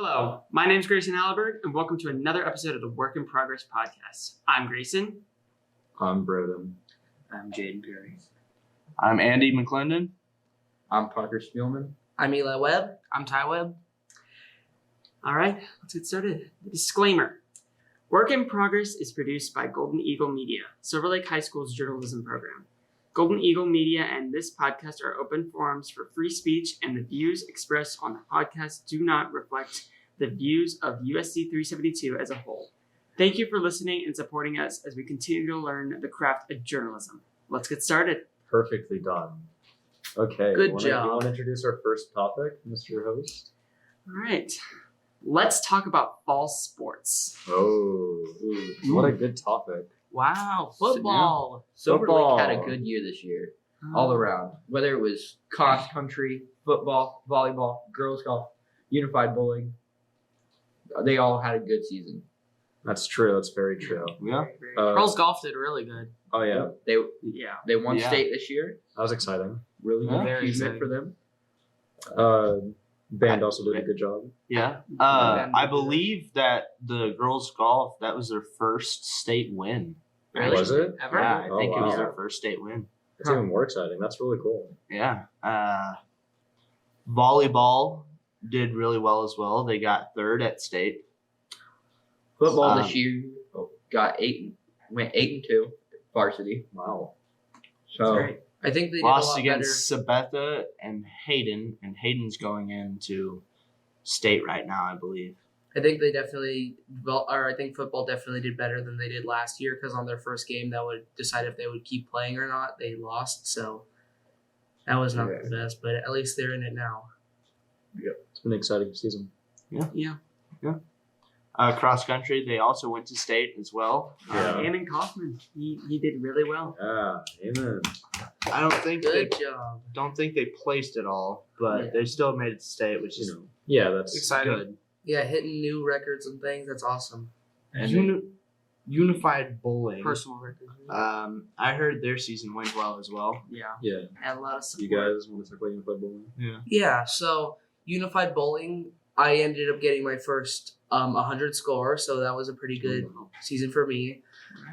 Hello, my name is Grayson Alberg, and welcome to another episode of the Work in Progress podcast. I'm Grayson. I'm Broden. I'm Jaden Perry. I'm Andy McClendon. I'm Parker Spielman. I'm Eli Webb. I'm Ty Webb. All right, let's get started. The disclaimer. Work in Progress is produced by Golden Eagle Media, Silver Lake High School's journalism program. Golden Eagle Media and this podcast are open forums for free speech, and the views expressed on the podcast do not reflect the views of USC 372 as a whole. Thank you for listening and supporting us as we continue to learn the craft of journalism. Let's get started. Perfectly done. Okay. Good You job. want to introduce our first topic, Mr. Host? All right, let's talk about fall sports. Oh, what a good topic. Wow, football. Silver Football. Lake had a good year this year, all around. Whether it was cross country, football, volleyball, girls golf, unified bowling, they all had a good season. That's true. That's very true. Yeah. Girls golf did really good. Oh, yeah. Yeah. They won Yeah. state this year. That was exciting. Really good Yeah. achievement for them. Band also did a good job. Yeah. I believe that the girls golf, that was their first state win. Really? Was it? Ever? Yeah, I Oh, think it was wow. their first state win. That's even more exciting. That's really cool. Yeah. Volleyball did really well as well. They got third at state. Football this year went 8-2 varsity. Wow. So Great. I think they did Lost a lot against Sabetha and Hayden, and Hayden's going into state right now, I believe. better. I think they definitely, I think football definitely did better than they did last year because on their first game that would decide if they would keep playing or not. They lost, so that was not the best. But at least they're in it now. It's been an exciting season. Yeah. Cross country, they also went to state as well. Yeah. Eamon Kaufman, he did really well. Yeah. Amen. I Good job. don't think they placed it all, but Yeah. they still made it to state, which is Yeah, that's exciting. good. Yeah, hitting new records and things. That's awesome. Unified bowling. Personal record. I heard their season went well as well. Yeah. Yeah. Had a lot of support. You guys want to talk about unified bowling? Yeah, so unified bowling, I ended up getting my first 100 score, so that was a pretty good season for me.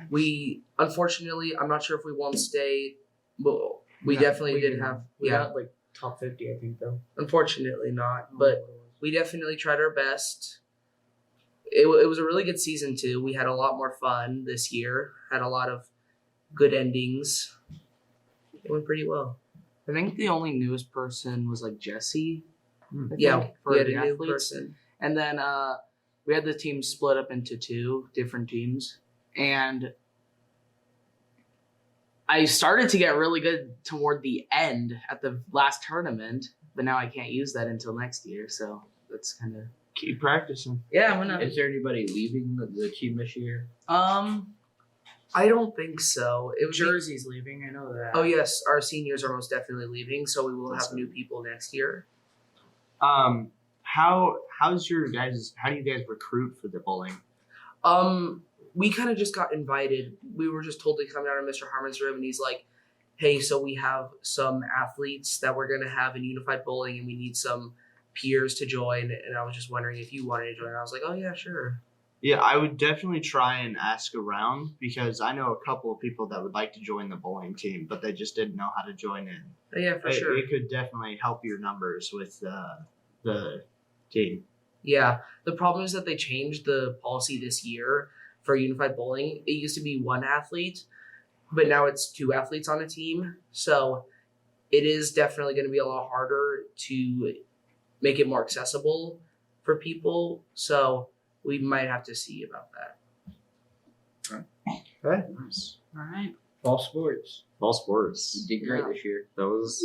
We unfortunately, I'm not sure if we won state, but we definitely did have got like top 50, I think, though. unfortunately not, but we definitely tried our best. It was a really good season too. We had a lot more fun this year. Had a lot of good endings. It went pretty well. I think the only newest person was like Jesse. I Yeah, think, for we had the a new athletes. person. And then we had the team split up into two different teams. And I started to get really good toward the end at the last tournament, but now I can't use that until next year. So that's kind of. Keep practicing. Yeah, I'm gonna. is there anybody leaving the team this year? I don't think so. It was Jersey's leaving, I know that. Oh yes, our seniors are most definitely leaving, so we will have That's new people next year. How do you guys recruit for the bowling? We kind of just got invited. We were just told to come down to Mr. Harmon's room, and he's like, "Hey, so we have some athletes that we're gonna have in unified bowling, and we need some peers to join." And I was just wondering if you wanted to join. I was like, "Oh yeah, sure." Yeah, I would definitely try and ask around because I know a couple of people that would like to join the bowling team, but they just didn't know how to join in. Oh, yeah, for It, sure. it could definitely help your numbers with the team. Yeah, the problem is that they changed the policy this year for unified bowling. It used to be one athlete, but now it's two athletes on a team. So it is definitely going to be a lot harder to make it more accessible for people. So we might have to see about that. Okay. Nice. All right. Fall sports. Fall sports. You did great this year. That was,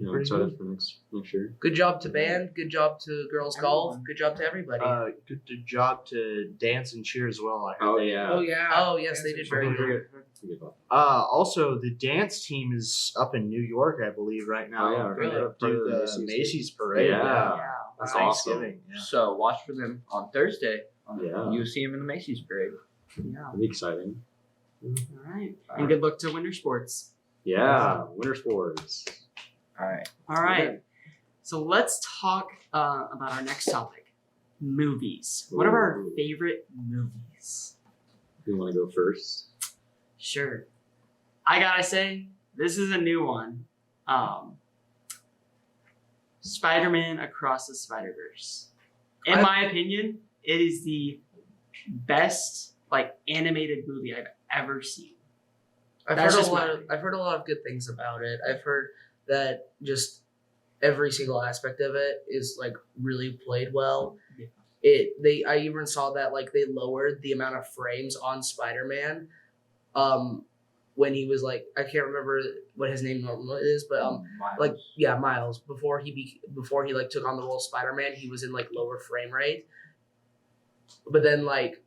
Pretty excited for next year. Good job to band. Good job to girls golf. Good job to everybody. Good job to dance and cheer as well. I heard Oh, they- yeah. yeah. Oh yes, they did very good. Forget about Also, the dance team is up in New York, I believe, right now. Oh, yeah, We're gonna right. do the Macy's. Macy's parade. Yeah. That's Thanksgiving. Yeah. So watch for them on Thursday. Yeah. You'll see them in the Macy's parade. Yeah. It'll be exciting. All right. And good luck to winter sports. Yeah. Winter sports. All right. All right. So let's talk about our next topic, movies. What are our Ooh. favorite movies? You want to go first? Sure. I gotta say, this is a new one. Spider-Man Across the Spider-Verse. In my opinion, it is the best like animated movie I've ever seen. I've That's heard just a lot. my- I've heard a lot of good things about it. I've heard that just every single aspect of it is like really played well. Yeah. I even saw that like they lowered the amount of frames on Spider-Man, when he was like, I can't remember what his name normally is, but like yeah, Miles, before he like took on the role of Spider-Man, he was in like lower frame rate. But then like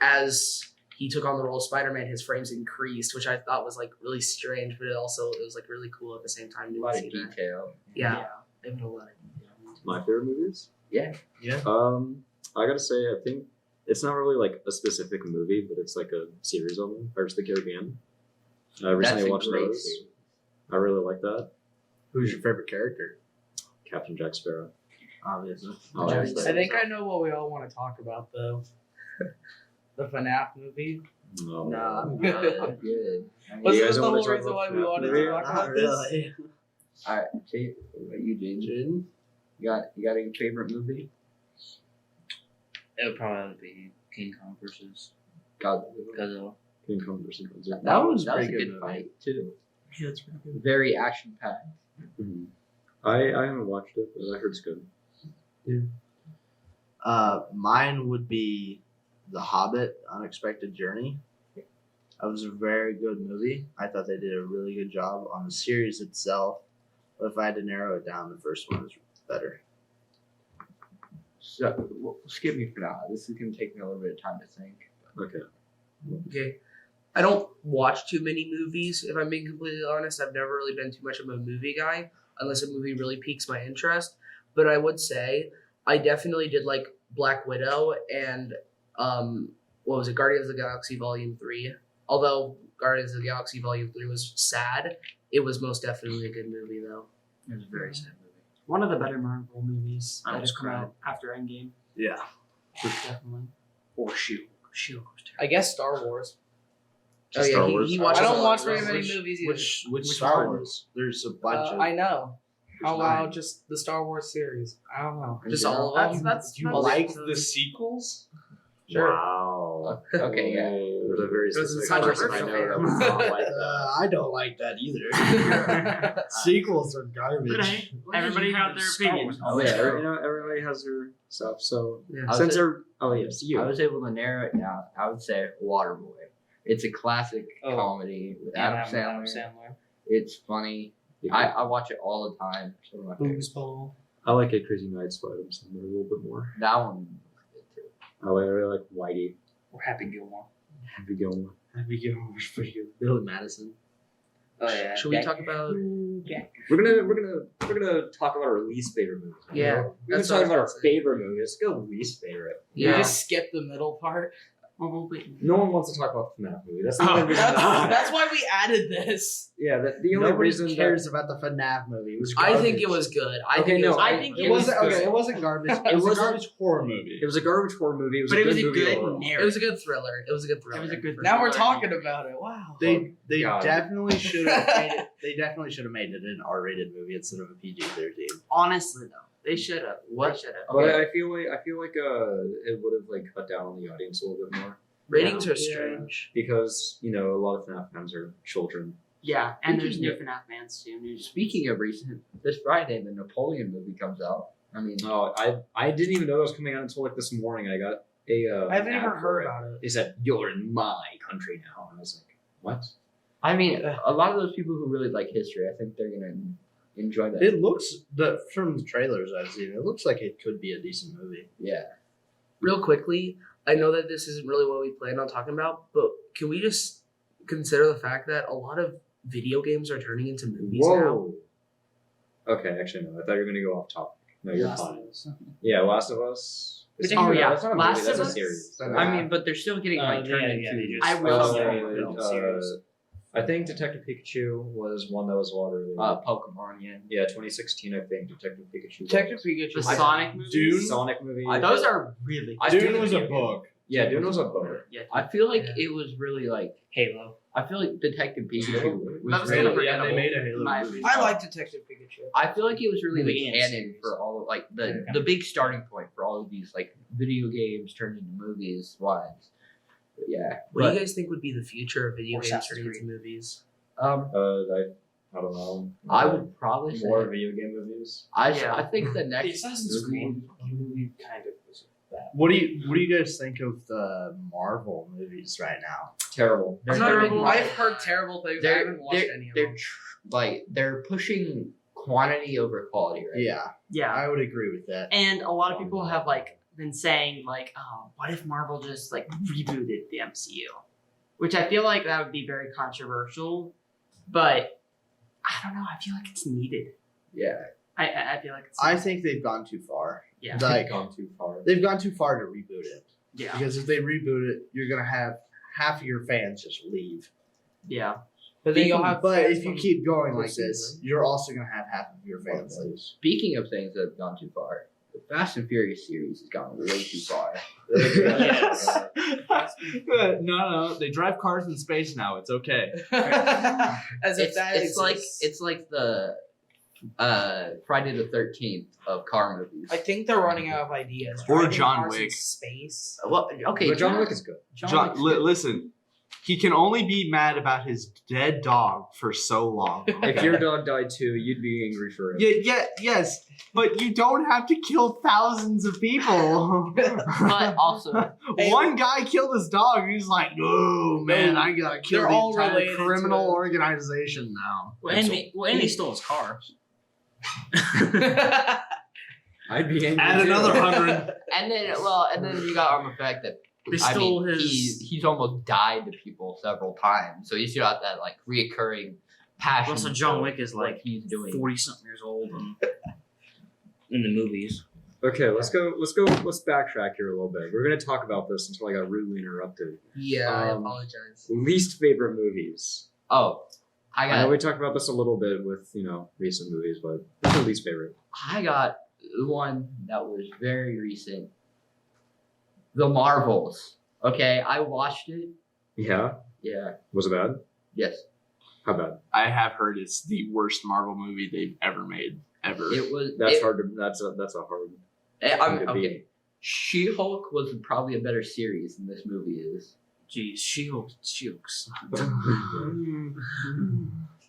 as he took on the role of Spider-Man, his frames increased, which I thought was like really strange, but it was like really cool at the same time. A lot of detail. Yeah, they put a lot of detail. My favorite movies? Yeah. I gotta say, I think it's not really like a specific movie, but it's like a series of them. Pirates of the Caribbean. I recently That's a watched great those. series. I really like that. Who's your favorite character? Captain Jack Sparrow. Obviously. Obviously. I think I know what we all want to talk about though. The FNAF movie. No. Nah, I'm Good. good. I'm good. I mean, Was You this guys the wanna whole talk reason about why we FNAF wanted movie? to talk about this? all right, Jay, what about you, Jaden? You got a favorite movie? It would probably be King Kong versus Godzilla. Godzilla. King Kong versus Godzilla. That was a pretty good good movie. fight too. Yeah, that's pretty good. Very action packed. Mhm. I haven't watched it, but I heard it's good. Mine would be The Hobbit: Unexpected Journey. That was a very good movie. I thought they did a really good job on the series itself. But if I had to narrow it down, the first one was better. So skip me for now. This is gonna take me a little bit of time to think. Okay. Okay. I don't watch too many movies, if I'm being completely honest. I've never really been too much of a movie guy, unless a movie really piques my interest. But I would say I definitely did like Black Widow and what was it, Guardians of the Galaxy Volume 3. Although Guardians of the Galaxy Volume 3 was sad, it was most definitely a good movie though. It was a very sad movie. One of the better Marvel movies I that was has come out after Endgame. Yeah. Definitely. Or shoot. Shield. I guess Star Wars. Oh yeah, Star he Wars? watches I a don't lot watch of very Star many Wars. movies either. Which Which Star one? Wars? There's a bunch of. I know. How There's nine. about just the Star Wars series? I don't know. Just all of them. That's Do you that's- like the sequels? Sure. Wow. Okay, yeah. There's a very This is specific person I controversial. know that would not like that. I don't like that either. Sequels are garbage. But hey, everybody got their opinion. Oh yeah, everybody has their stuff. So Yeah. I was since a- they're yes, you. I was able to narrow it down. I would say Waterboy. It's a classic Oh. comedy with Adam Sandler. It's funny. Yeah. I watch it all the time. It's one of my favorites. Foosball. I like A Crazy Nights by Adam Sandler a little bit more. That one was good too. I really like Whitey. Or Happy Gilmore. Happy Gilmore. Happy Gilmore was pretty good. Billy Madison. Oh yeah. Should we talk about? We're gonna talk about our least favorite movie. Yeah, We're gonna that's talk what I about our was gonna say. favorite movie. Let's go least favorite. You Yeah. just skip the middle part. Well, wait. No one wants to talk about the FNAF movie. That's the Oh, only reason. That's why we added this. Yeah, the only Nobody reason cares about the FNAF movie. It was I garbage. think it was good. I Okay, think no, it was I good. think It wasn't okay. It wasn't garbage. It was a wasn't- garbage horror movie. it was a garbage horror movie. It was But a it good was a movie good overall. It narrative. was a good thriller. It was a good thriller. It was a good. Now we're thriller. talking about it. Wow. They God. definitely should have made it. They definitely should have made it an R-rated movie instead of a PG-13. Honestly, though, they should have. What? They should have. But I feel like it would have like cut down on the audience a little bit more Ratings are Yeah. strange. because a lot of FNAF fans are children. Yeah, and there's new Speaking FNAF fans too. New Speaking of recent, this Friday the Napoleon movie comes out. I mean, Oh, I didn't even know that was coming out until like this morning. I got a. I haven't ad even for heard it. about it. They said you're in my country now, and I was like, what? I mean, a lot of those people who really like history, I think they're gonna enjoy that. It looks from the trailers I've seen. It looks like it could be a decent movie. Yeah. Real quickly, I know that this isn't really what we planned on talking about, but can we just consider the fact that a lot of video games are turning into movies now? Whoa. Okay, actually no. I thought you were gonna go off topic. No, you're fine. Yeah, Last of Us. Oh, yeah. that's not a movie, Last that's of a Us? series. I mean, but they're still getting like turned yeah, they into. just I will filmed say- a film series. I think Detective Pikachu was one that was a lot earlier. Pokemon, yeah. Yeah, 2016. I think Detective Pikachu. Detective was. Pikachu. The Sonic movies. Dune? Sonic movie. Those are really. I Dune feel was like a book. Yeah, Dune was a book. Yeah. I feel like Yeah. it was really like Halo. I feel like Detective Pikachu That was was really. kind of Yeah, they forgettable. made a Halo My movie. I like Detective Pikachu. I feel like it was really the Movie and canon series. for all of like the big starting point for all of these like video games turned into movies wise. But yeah. What But, do you guys think would be the future of video Or games Assassin's turning into movies? I don't know. I would probably say more video game movies. Yeah. I think the The next Assassin's Creed movie kind of was bad. What do you guys think of the Marvel movies right now? Terrible. They're terrible. I've heard terrible things. I haven't watched any of them. they're pushing quantity over quality right Yeah, Yeah. I would agree with that. And a lot of people have like been saying like, oh, what if Marvel just like rebooted the MCU? Which I feel like that would be very controversial, but I don't know. I feel like it's needed. Yeah. I feel like it's. I think they've gone too far. Yeah. Like Gone too far. they've gone too far to reboot it. Yeah. Because if they reboot it, you're gonna have half of your fans just leave. Yeah. But then you'll have. But fans if you from keep going like first this, season. you're also gonna have half of your fans leave. Speaking of things that have gone too far, the Fast and Furious series has gone way too far. Yes. No, they drive cars in space now. It's okay. As if It's, that it's like the Friday the 13th of car movies. I think they're running out of ideas. Or Driving John cars in Wick. Space. Well, okay, But John Wick is good. John, Wick's good. listen, he can only be mad about his dead dog for so long. If your dog died too, you'd be angry for it. Yes, but you don't have to kill thousands of people. But also, One guy killed his dog. He's like, "Oh man, I gotta kill They're the all entire related to criminal it. organization now." Andy stole his car. I'd be angry Add too. another 100. and then you got on the fact that They stole his. he's almost died to people several times, so he's got that like reoccurring passion. Also, John for Wick is what like he's doing. 40-something years old and in the movies. Okay, let's backtrack here a little bit. We're gonna talk about this until I got rudely interrupted. Yeah, I Um, apologize. Least favorite movies. Oh, I know we talked about this a little bit with recent movies, but what's your least favorite? I got one that was very recent. The Marvels. Okay, I watched it. Yeah, Yeah. was it bad? Yes. How bad? I have heard it's the worst Marvel movie they've ever made. Ever. It was. That's hard to. That's a hard. I'm, thing to beat. okay. She-Hulk was probably a better series than this movie is. Jeez, She-Hulk sucked.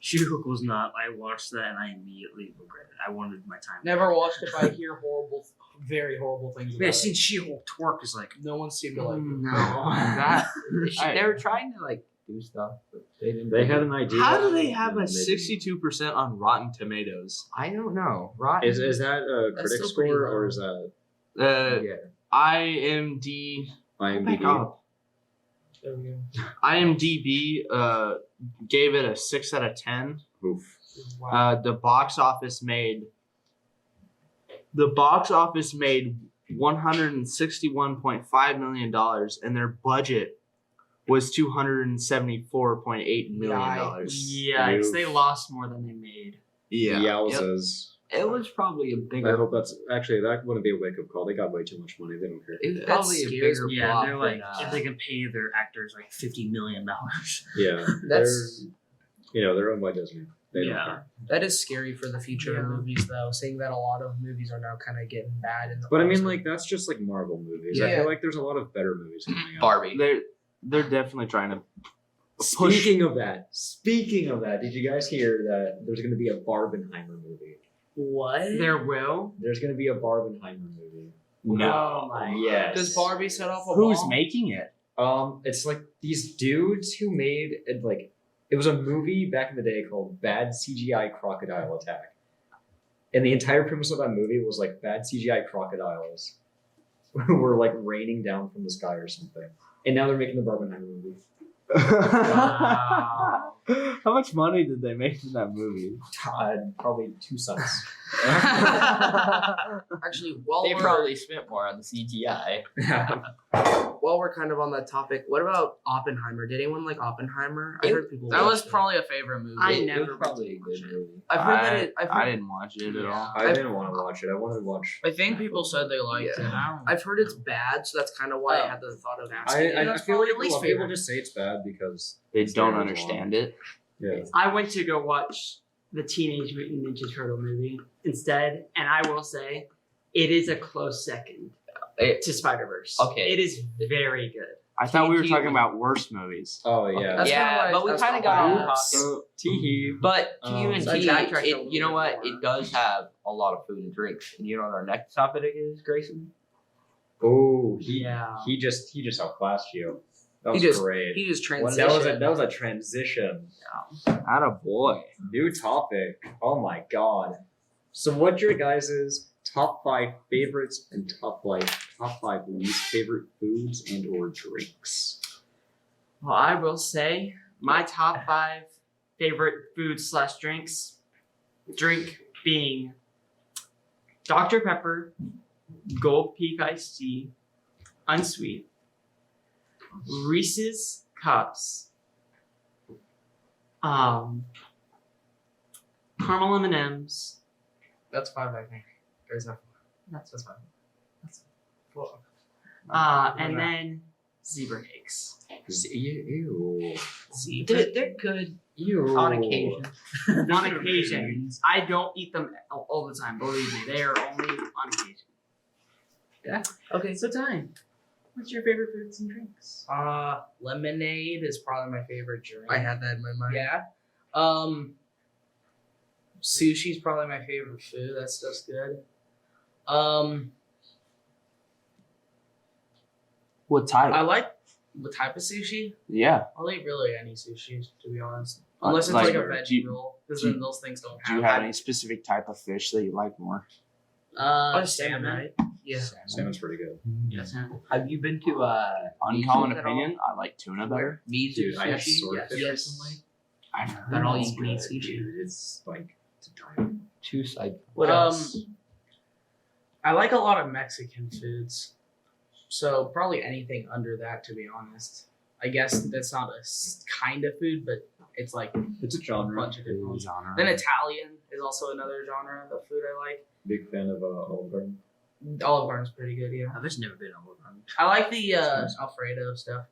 She-Hulk was not. I watched that and I immediately regretted it. I wanted my time. Never watched it, but I hear very horrible things about Yeah, it. seeing She-Hulk twerk is like. No one seemed to like it. No. That I- they were trying to like do stuff, but they didn't. They had an idea. How do they have a and they didn't. 62% on Rotten Tomatoes? I don't know. Right? Is that a That's critic still pretty score low. or is that yeah. IMDb. IMDb? There we go. IMDb gave it a 6 out of 10. Oof. Wow. The box office made $161.5 million, and their budget was $274.8 million. Yikes! They lost more than they made. Yeah. Yowzas. It was probably a I bigger. hope that's actually that wouldn't be a wake up call. They got way too much money. They don't care. It was That probably a scares bigger me. Yeah, flop they're like, than, if they can pay their actors like $50 million. Yeah, That's they're owned by Disney. They don't Yeah. care. that is scary for the future of Yeah. movies, though. Seeing that a lot of movies are now kind of getting bad. In the But I mean, box like that's just like Marvel movies. I Yeah. feel like there's a lot of better movies coming out. Barbie. They're definitely trying to push. Speaking of that, did you guys hear that there's going to be a Barbenheimer movie? What? There will. There's going to be a Barbenheimer movie. No. Oh my. Yes. Does Barbie set off a Who's bomb? making it? It's like these dudes who made it like it was a movie back in the day called Bad CGI Crocodile Attack. And the entire premise of that movie was like bad CGI crocodiles were like raining down from the sky or something. And now they're making the Barbenheimer movie. Wow. How much money did they make in that movie? Probably 2 cents. Actually, while They we're probably spent more on the CGI. while we're kind of on that topic, what about Oppenheimer? Did anyone like Oppenheimer? I heard people. That was liked it. probably a favorite movie. I It never was went probably to a watch good it. movie. I've heard that it. I didn't watch it at all. I didn't want to watch it. I wanted to watch. I think people said they liked it. I don't I've heard it's bad, so that's kind of why I had the thought of asking. I That's feel probably like at least people favorite. just say it's bad because They it's don't very understand long. it. Yeah. I went to go watch the Teenage Mutant Ninja Turtle movie instead, and I will say it is a close second It- to Spider Verse. Okay. It is very good. I thought we were Teenage talking Mutant- about worst movies. Oh yeah. That's yeah, kinda why but we that's kind of why got I off asked. topic. Teehee. But Um, TUNT, so I backtracked a it, little you know bit what? more. It does have a lot of food and drinks. And you know what our next topic is, Grayson? Oh, Yeah. he just outclassed you. That was He just great. He just That transitioned. was a transition. Atta boy. New topic. Oh my god. So what's your guys' top 5 favorites and top 5 least favorite foods and or drinks? Well, I will say my top 5 favorite food/drinks. Drink being Dr. Pepper, Gold Peak iced tea, unsweet, Reese's cups, caramel M&Ms. That's 5, I think. Or is that 4? That's 5. That's 4. and then zebra cakes. Ew. They're good Ew. on occasion. On occasion, I don't eat them all the time. Believe me, they are only on occasion. Okay. So, time. What's your favorite foods and drinks? Lemonade is probably my favorite drink. I had that in my mind. Yeah. Sushi's probably my favorite food. That stuff's good. What type? I like the type of sushi. Yeah. I'll eat really any sushi, to be honest. Unless it's like a veggie do you- roll, because do then those things don't Do you have. have any specific type of fish that you like more? Salmon, right? Yeah. Salmon's pretty good. Yes. Have you been to Uncommon Mizu's at all? opinion. I like tuna better. Mizu Dude, I had sushi? swordfish Yes. recently. I've heard That all that's you can eat good. sushi. Dude, it's like to die. Two side. What else? I like a lot of Mexican foods, so probably anything under that. To be honest, I guess that's not a kind of food, but it's like It's a genre. bunch of different ones. Genre. Then Italian is also another genre of food I like. Big fan of Olive Garden. Olive Garden's pretty good, yeah. I've just never been Olive Garden. I like the Alfredo stuff.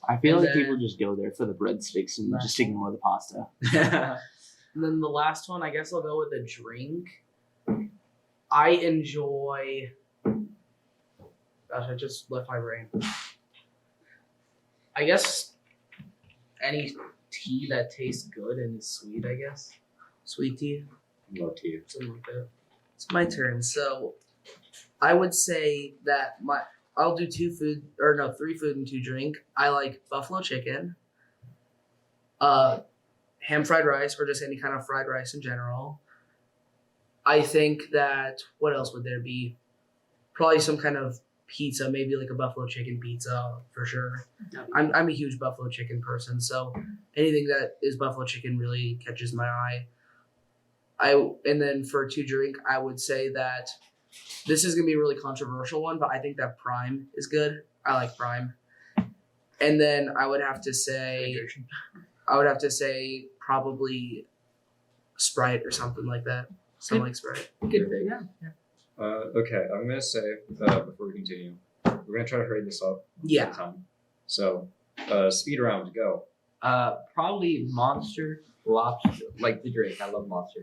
I feel And like then- people just go there for the breadsticks and just ignore the pasta. And then the last one, I guess I'll go with a drink. I enjoy. Gosh, I just left my brain. I guess any tea that tastes good and is sweet, I guess. Sweet tea. Love tea. Something like that. It's my turn. So I would say that I'll do 3 food and 2 drink. I like buffalo chicken, ham fried rice, or just any kind of fried rice in general. I think that what else would there be? Probably some kind of pizza, maybe like a buffalo chicken pizza for sure. I'm a huge buffalo chicken person, so anything that is buffalo chicken really catches my eye. And then for 2 drink, I would say that this is gonna be a really controversial one, but I think that Prime is good. I like Prime. And then I would have to say probably Sprite or something like that. Something like Sprite. Good pick. Yeah. Okay, I'm gonna say before we continue, we're gonna try to hurry this up. Yeah. Time. So, speed round, go. Probably Monster lobster, like the drink. I love Monster.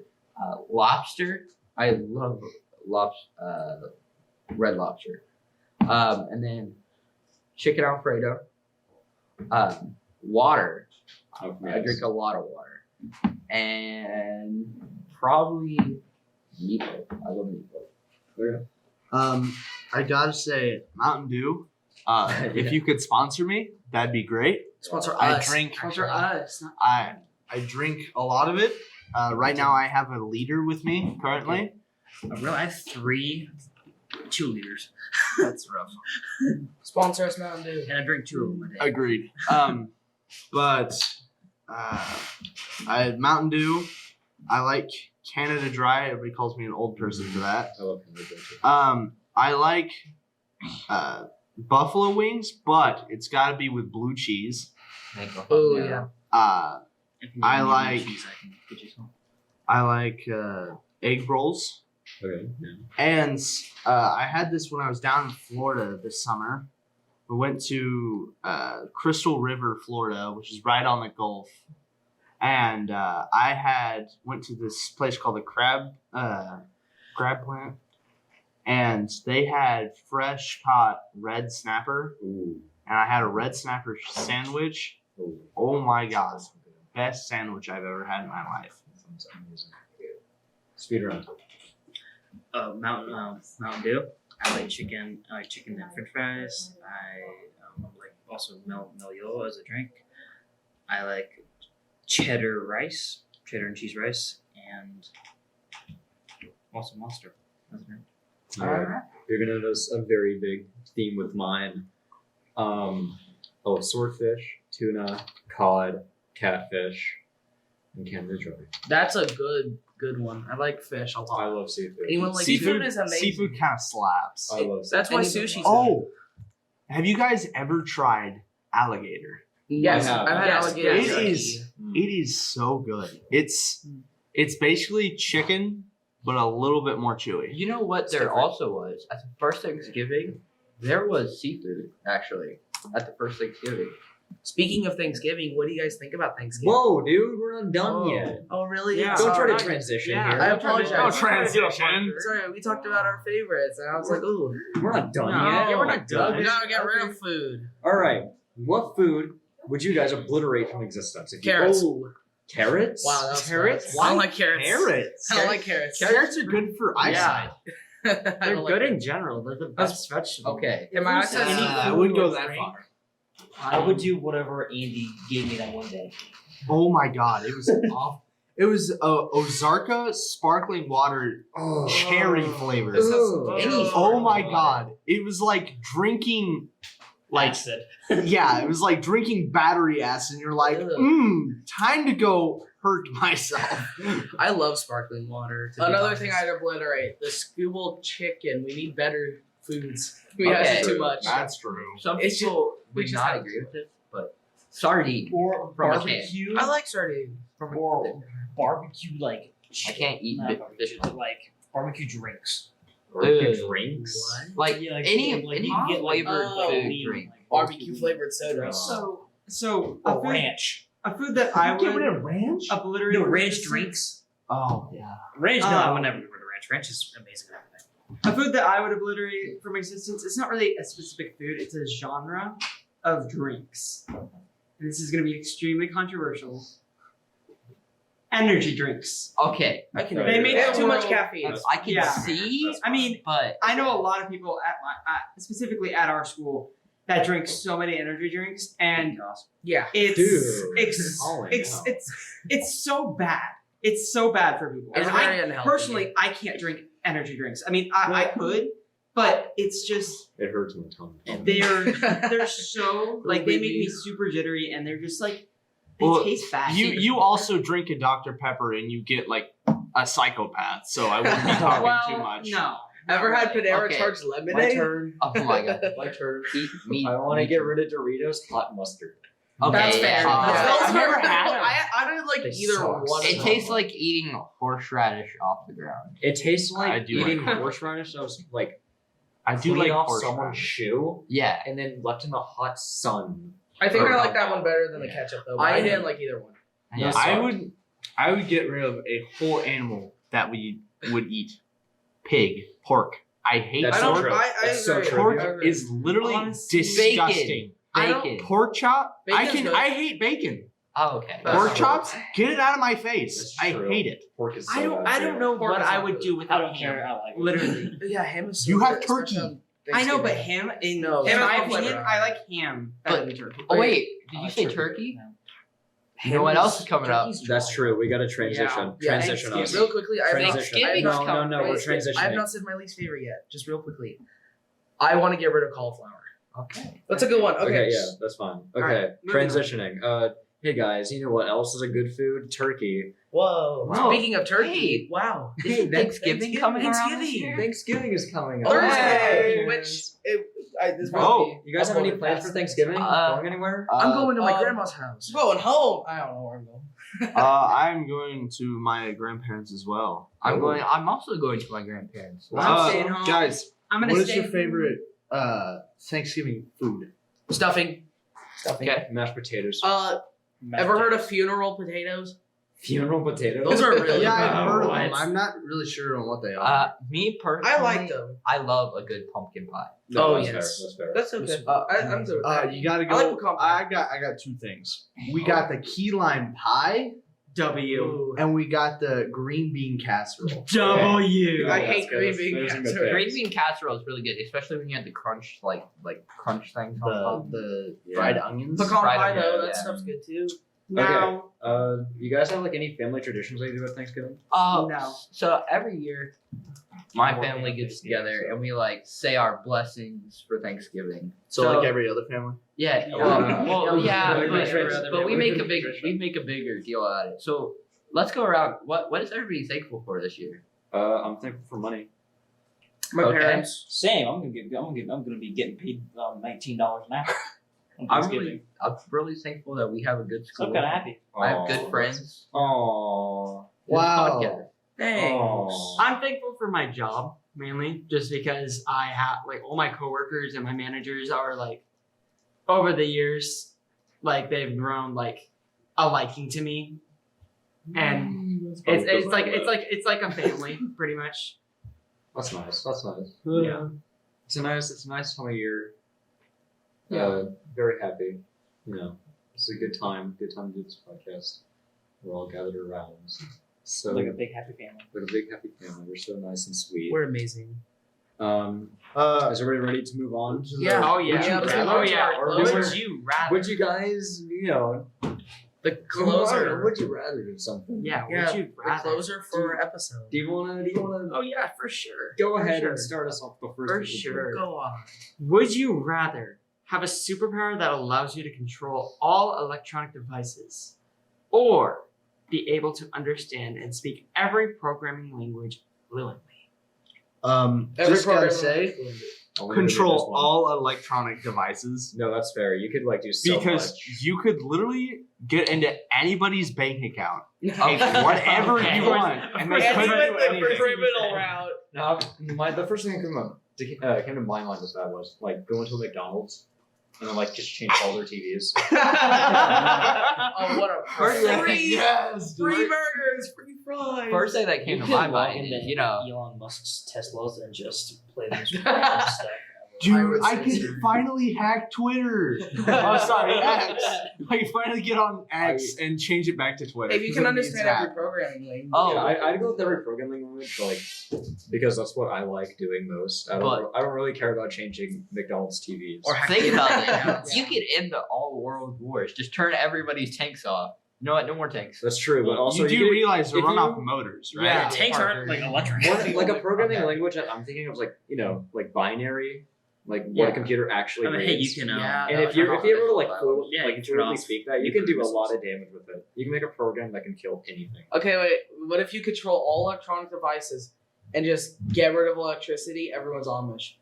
Lobster. I love Red Lobster. And then chicken Alfredo. Water. I drink a lot of water. And probably meatloaf. I love meatloaf. I gotta say, Mountain Dew. If you could sponsor me, that'd be great. Sponsor I us. drink. Sponsor us. I drink a lot of it. Right now, I have a liter with me currently. I have 3, 2 liters. That's rough. Sponsor us, Mountain Dew. And I drink 2 of them a day. Agreed. But I Mountain Dew. I like Canada Dry. Everybody calls me an old person for that. I love Canada Dry too. I like buffalo wings, but it's got to be with blue cheese. Oh yeah. If you I need like- cheese, I can get you some. I like egg rolls. Okay. Yeah. And I had this when I was down in Florida this summer. We went to Crystal River, Florida, which is right on the Gulf. And I went to this place called the Crab Plant, and they had fresh caught red snapper, Ooh. and I had a red snapper sandwich. Ooh. Oh my god, best sandwich I've ever had in my life. That sounds amazing. Speed round. Mountain Dew. I like chicken. I like chicken and French fries. I like also Melio as a drink. I like cheddar and cheese rice, and also Monster as a drink. Alright. You're gonna notice a very big theme with mine. Swordfish, tuna, cod, catfish, and Canada Dry. That's a good one. I like fish a I lot. love seafood. Anyone like Seafood is amazing. Seafood kind of slaps. I love That's why Anything sushi's Oh, have you guys ever tried alligator? Yes, I have. I've had Yes, alligator. It yes. is. It is so good. It's basically chicken, but a little bit more chewy. You know what there different. also was? At the first Thanksgiving, there was seafood, actually. At the first Thanksgiving. Speaking of Thanksgiving, what do you guys think about Thanksgiving? Whoa, dude, we're not done yet. Oh, really? Yeah. Don't try to Sorry. transition Yeah. here. I apologize. Don't transition. Sorry, we talked about our favorites, and I was like, ooh. We're not done No. yet. Yeah, we're not done. We gotta get real food. All right. What food would you guys obliterate from existence? If you- Carrots. Oh, carrots? Wow, that was Carrots? I don't like carrots. Carrots. I don't like carrots. Carrots are good for eyesight. I They're don't like good in carrots. general. They're the best vegetable. Okay. Am I outside? I wouldn't go that far. I would do whatever Andy gave me that one day. Oh my god, it was awful. It was Ozarka sparkling water cherry flavor. Ugh. Oh my god, it was like drinking, like Acid. yeah, it was like drinking battery acid. And you're like, Ugh. time to go hurt myself. I love sparkling water. to be Another thing honest. I'd obliterate: the Scooble chicken. We need better foods. We Okay. have too much. That's true. Some It's just- people we would just not have agree with this, but sardine Or from a can. barbecue. I like sardines. Or barbecue like. I can't eat not fish. barbecue, but like barbecue drinks. Barbecue drinks? Like Yeah, like, any like any you can get, like, flavored oh, food lean, drink. like, Barbecue flavored soda. So a Or food, ranch. a food that I would of ranch? obliterate. No, from ranch existence- drinks. Oh yeah. Ranch, no, I Oh. would never get rid of ranch. Ranch is amazing at everything. A food that I would obliterate from existence. It's not really a specific food. It's a genre of drinks. And this is going to be extremely controversial. Energy drinks. Okay. I can. They make They have too much horrible- caffeine. I can Yeah. see, I mean, but I know a lot of people specifically at our school that drink so many energy drinks, and Yeah. it's Dude. it's Oh, it's, yeah. it's so bad. It's so bad for people. It's And very I unhealthy. personally, I can't drink energy drinks. I mean, I could, but it's just It hurts my tongue. they're so like they make me Baby. super jittery, and they're just like they Well, taste bad. You also drink a Dr. Pepper and you get like a psychopath, so I wouldn't be talking well, too much. no. Ever had Panera Okay. charged My lemonade? turn. oh my god. My turn. Eat meat. I want to get rid of Doritos hot mustard. Okay, That's yeah. fair. I've That's never fair. had them. I don't like They either suck. one. It of tastes them. like eating horseradish off the ground. It tastes I like do eating like horseradish that was like I do clean like off horseradish. someone's shoe Yeah. and then left in the hot sun. I think Or I like that one better than the Yeah. ketchup though. But I I didn't like either one. Yeah. I would get rid of a whole animal that we would eat. Pig, pork. I hate That's I so don't. true. I That's so agree. true. pork. I agree. Is literally Honestly, disgusting. I don't- Bacon. Pork chop. Bacon's good. I hate bacon. Oh, okay. That's Pork true. chops. Get it out of my face. That's I true. hate it. Pork is so I don't. bad, I too. don't know Pork what is I not would good. do I without don't care. ham. I like it. Literally. Yeah, ham is. So You have good, especially turkey. on I know, but Thanksgiving. ham. In No, in my ham is opinion, better. I like ham better But- than turkey. Oh wait, did I you like say turkey? No. You know what else is coming up? That's true. We got to transition. Yeah. Transition us. Real quickly, I have not. Transition. I have Thanksgiving's not- No, we're wait, I have transitioning. not said my least favorite yet. Just real quickly, I want to get rid of cauliflower. Okay. That's a good one. Okay. Okay, yeah, that's fine. Okay, Alright, moving on. transitioning. Hey guys, you know what else is a good food? Turkey. Whoa. Wow. Speaking of turkey, Hey. wow. Isn't Thanksgiving coming around this year? Thanksgiving is coming up. Thursday, Hey. which this might Oh, be You guys have a any little plans for fast. Thanksgiving? Going anywhere? I'm going to my Um, grandma's house. Going home. I don't know where I'm going. I'm going to my grandparents as well. I'm also going to my grandparents. I'm staying home. Guys, I'm gonna What is stay your home. favorite Thanksgiving food? Stuffing. Okay. Mashed potatoes. Ever heard of funeral potatoes? Funeral potatoes. Those are really Yeah, good. I've heard of what? them. I'm not really sure on what they are. Me personally, I like them. I love a good pumpkin pie. Oh, that's yes. fair. That's fair. That's okay. I'm good with that. You gotta I like go. pecan I pie. got two things. We got the key lime pie, W. Ooh. and we got the green bean casserole. W. I Oh, hate that's good. green bean Those are good casserole. picks. Green bean casserole is really good, especially when you have the crunch, like crunch things on top. The fried onions. Pecan Fried pie onion, though, yeah. that stuff's good too. Now, You guys have like any family traditions that you do at Thanksgiving? no. So every year, my family gets together and we like say our blessings for Thanksgiving. So like every other family. Yeah, Yeah. well, yeah, Like but, Christmas. but we make a big Christmas. we make a bigger deal out of it. So let's go around. What is everybody thankful for this year? I'm thankful for money. My Okay. parents. Same. I'm gonna be getting paid $19 an hour. on I'm Thanksgiving. really thankful that we have a good So school. I'm kind of happy. I have good friends. Oh. Good Wow. podcast. Thanks. I'm thankful for my job mainly, just because I have like all my coworkers and my managers are like over the years, like they've grown like a liking to me, and it's like a family pretty much. That's nice. That's nice. Yeah. It's a nice time of year. Yeah. Very happy. You know, it's a good time. Good time to do this podcast. We're all gathered around. So Like a big happy family. like a big happy family. We're so nice and sweet. We're amazing. Is everybody ready to move on? Yeah. Oh yeah. Would you rather? Oh yeah. Or Would would you rather? Would you guys, you know, The closer. Would you rather do something? Yeah. Yeah, Would you the rather? closer for our episode. Do you wanna Oh yeah, for sure. go For ahead sure. and start us off the first? For with the sure. Go on. Would you rather have a superpower that allows you to control all electronic devices, or be able to understand and speak every programming language fluently? Just gotta say, Only gonna do this control one. all electronic devices No, that's fair. You could like do so because much. you could literally get into anybody's bank account, take Okay. whatever Okay. you want, and they Yeah, couldn't he do went the anything. criminal route. No, the first thing that came to my mind was like going to a McDonald's and then like just change all their TVs. Oh, what a First thing- Yes, free burgers, free fries. First thing that came to my mind is, you know, Elon Musk's Teslas and just play them stuff. Dude, I I would say can so. finally hack Twitter. Oh, sorry, X. I can finally get on X and change it back to Twitter. If you 'cause can it needs understand that. every programming language. Oh, Yeah, I'd go with every programming language, like because that's what I like doing most. I don't really care about changing McDonald's TVs. Or think about Yeah. it. You could end the all world wars. Just turn everybody's tanks off. You know what? No more tanks. That's true, but also you do could- realize they if run you- off motors, right? Yeah. Tanks aren't like electric. One, like a programming language that I'm thinking of, like like binary, like what a Yeah. computer actually I mean, hey, reads. you can. Yeah. And that if you're would able to be like cool. Yeah, you can turn fluently off speak that, you can do a lot of damage with it. You can make a program that can kill anything. Okay, wait. What if you control all electronic devices and just get rid of electricity? Everyone's Amish.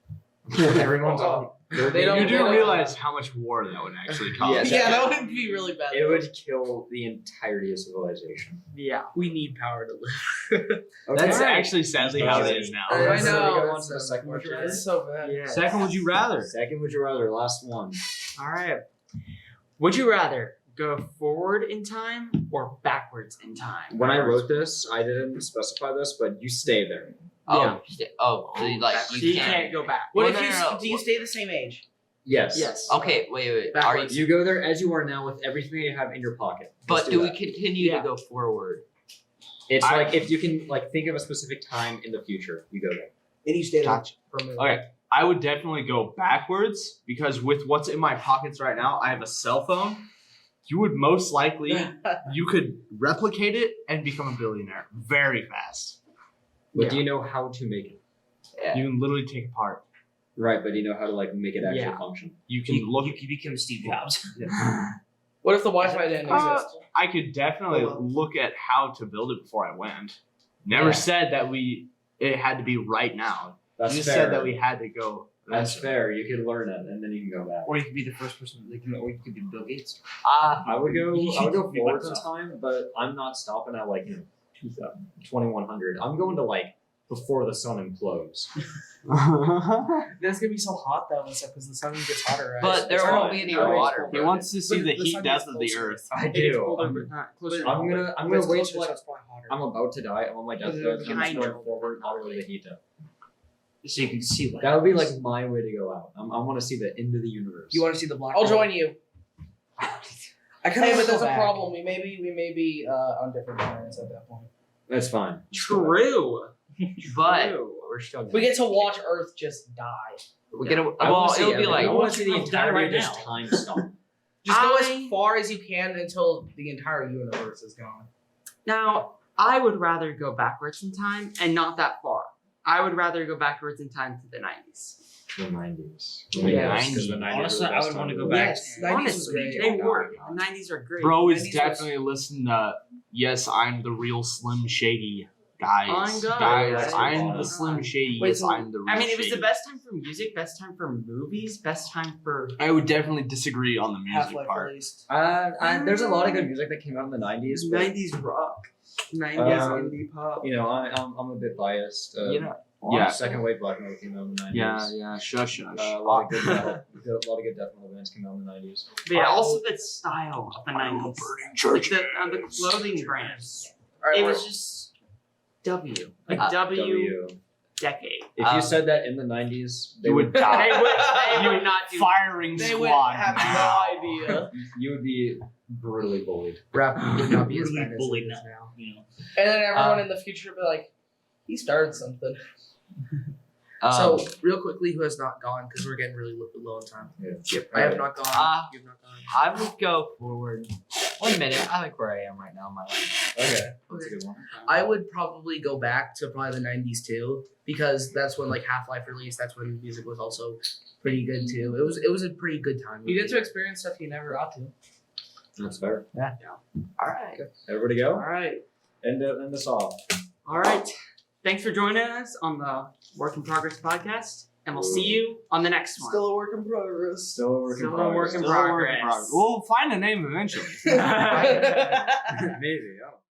Everyone's on. They don't- You they do don't- realize how much war that would actually cause. Yes. Yeah, that would be really bad. It would kill the entirety of civilization. Yeah. We need power to live. That's Okay. actually sadly how it is now. I Alright, so know. we go on it's to the so- second would you rather? It's so bad. Yeah. Second, would you rather? Second, would you rather? Last one. All right. Would you rather go forward in time or backwards in time? When I wrote this, I didn't specify this, but you stay there. Oh, so you, like So you can't go back. What Well, if no, you no, no. do you stay the same age? Yes. Yes. Okay, wait. Are Backwards. you, You go there as you are now with everything you have in your pocket. Let's but do we that. continue Yeah. to go forward? It's I- like if you can like think of a specific time in the future, you go there. And you stay Gotcha. for a minute. Okay, I would definitely go backwards because with what's in my pockets right now, I have a cell phone. You would most likely you could replicate it and become a billionaire very fast. But do you know how to make it? Yeah. You can literally take apart. Right, but do you know how to like make it actually Yeah. function? You can look. You become Steve Jobs. What if the Wi-Fi didn't exist? I could definitely look at how to build it before I went. Never Yeah. said that it had to be right now. That's you fair. said that we had to go. That's fair. You could learn it, and then you can go back. Or you could be the first person. Like, or you could be Bill Gates. I would go. You I would go could be forwards in Microsoft. time, but I'm not stopping at 2100. I'm going to before the sun implodes. That's gonna be so hot though, and stuff because the sun gets hotter, right? But there It's won't hot. be any It's water. He wants to see But the the heat sun death gets of the closer. earth. I It gets do. colder, I'm, but not closer. I'm gonna But wait it's till closer, so like it's probably hotter. I'm about to die. I'm on my deathbed. I'm Kind just of. going forward, not really the heat death. So you can see what. That would be like my way to go out. I want to see the end of the universe. You want to see the black? I'll hole? join you. I kind Hey, of but there's a back. problem. We may be on different planets at that point. That's fine. True. But True. we're still. We get to watch Earth just die. We get. I Well, wanna see it'll be everything. like. I want to see the Let's die entirety right of this now. time stop. Just go I- as far as you can until the entire universe is gone. Now, I would rather go backwards in time and not that far. I would rather go backwards in time to the 90s. The 90s. Yeah. because the 90s Honestly, were the I best would time wanna to go live. back. Yes, 90s was Honestly, great. they were. The 90s are great. Bro is 90s was- definitely listening to Yes, I'm the real Slim Shady. Guys, On God. guys, Yeah. I'm the Slim Shady. Wait, Yes, so- I'm the real I mean, it was Shady. the best time for music, best time for movies, best time for. I would definitely disagree on the music Half-Life part. released. There's a lot of good music that came out in the 90s. But, 90s rock, 90s Uh, indie pop. I'm a bit biased. Yeah. Second wave black metal came out in the 90s. Yeah, shush. A lot of good metal. A lot of good death metal bands came out in the 90s. But yeah, also the style of the 90s. Like the clothing brands. All right, It we're- was just W. Like Uh, W decade. If you said that in the 90s, You would They die. would not do Firing they would squad. have now. no idea. You would be brutally bullied. Rap would not be as Really bad as bullied it is now. now. You know. And then everyone in the future would be like, he started something. So real quickly, who has not gone? Because we're getting really low on time. Yeah. I have not gone. You have not gone. I would go forward 1 minute. I like where I am right now in my life. Okay. That's a good one. I would probably go back to probably the 90s too, because that's when like Half-Life released. That's when music was also pretty good too. It was a pretty good time. You get to experience stuff you never got to. That's fair. All right. Everybody All go. right. End this off. All right. Thanks for joining us on the Work in Progress podcast, and we'll see you on the next one. Still a work in progress. Still a work in Still a progress. work in Still a work in progress. We'll find a name eventually. Maybe.